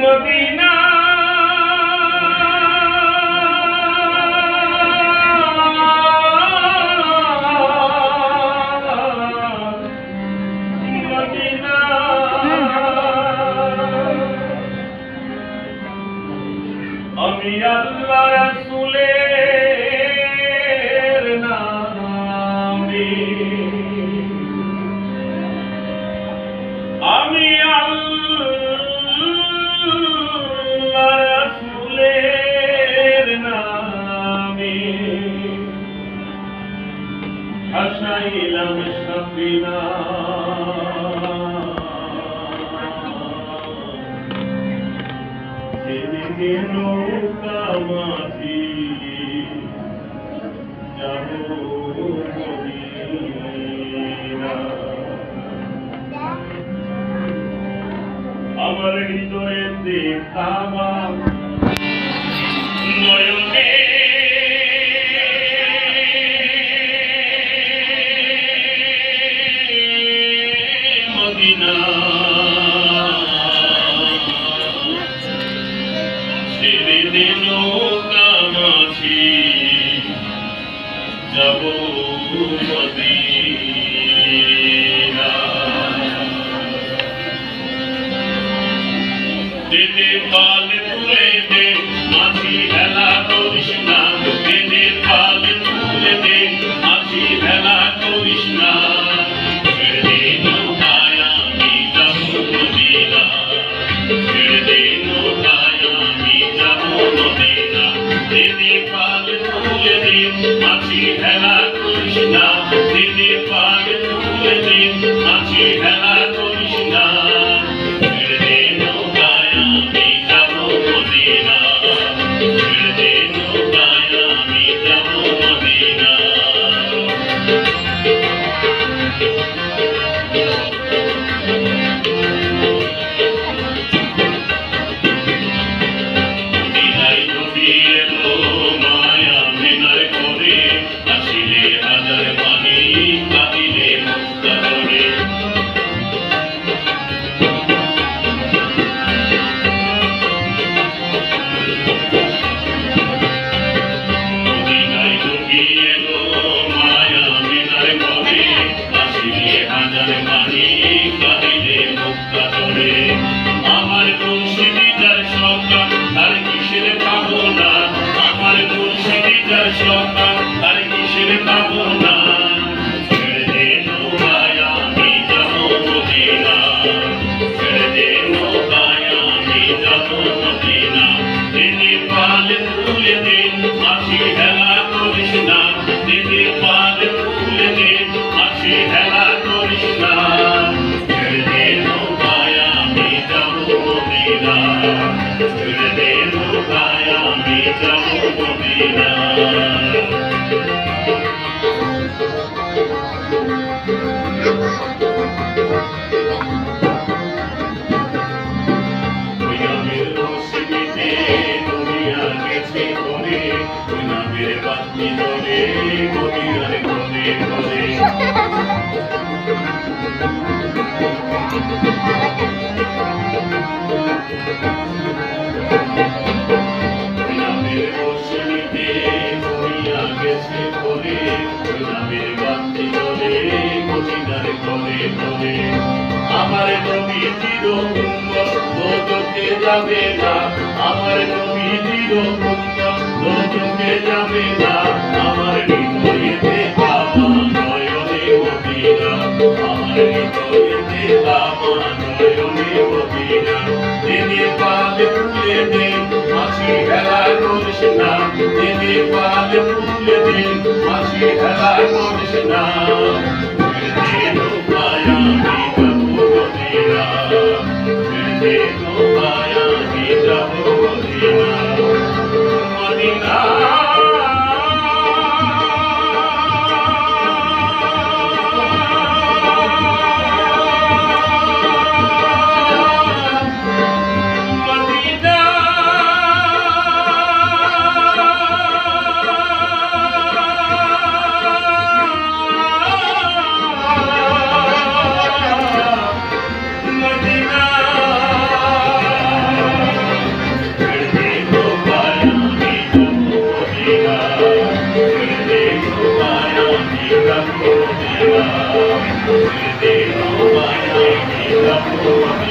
Medina আমি আল্লাহ রাসূলের নামে আমি আল্লাহ রাসূলের নামে ভাসাইলাম সফিনা নৌকা মাঝি যাব মদিনা আমার হৃদয়ে দেখাবা নয়নে মদিনা নৌকা মাঝি যাব মদিনা দেদে পাল তুলে দে মাঝি ভেলা করিস না দেদে পাল তুলে দে মাঝি ভেলা করিস না ছেড়ে দে নৌকায় আমি যাব মদিনা ছেড়ে দে নৌকায় আমি যাব মদিনা দেদে পাল তুলে দে মাঝি ভেলা করিস না দেদে পাল তুলে দে মাঝি ভেলা করিস না ছেড়ে দে নৌকায় আমি যাব মদিনা ছেড়ে দে নৌকায় আমি যাব মদিনা আমার মুর্শিদি যার সকাল তার কিসের পাবো না আমার মুর্শিদি যার সকাল তার কিসের পাবো না ছেড়ে দে নৌকায় আমি যাব মদিনা ছেড়ে দে নৌকায় আমি যাব মদিনা দেদে পাল তুলে দে মাঝি ভেলা করিস না দেদে পাল তুলে দে মাঝি ভেলা করিস না ছেড়ে দে নৌকায় আমি যাব মদিনা ছেড়ে দে নৌকায় আমি যাব মদিনা ওই নামের রশিদিতে দুনিয়া গেছে ঘরে ওই নামের বাতি ধরে মদিনার ঘরে ঘরে নামের রশিদিতে দুনিয়া গেছে ঘরে ওই নামের বাতি ধরে মদিনার ঘরে ঘরে আমার নবীজির উম্মত দোজখে যাবে না আমার নবীজির উম্মত দোজখে যাবে না আমার হৃদয়েতে কাবা নয়নে মদিনা আমার হৃদয়েতে কাবা নয়নে মদিনা দেদে পাল তুলে দে মাঝি ভেলা করিস না দেদে পাল তুলে দে মাঝি ভেলা করিস না ছেড়ে দে নৌকায় আমি যাব মদিনা ছেড়ে দে নৌকায় আমি যাব মদিনা মদিনা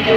না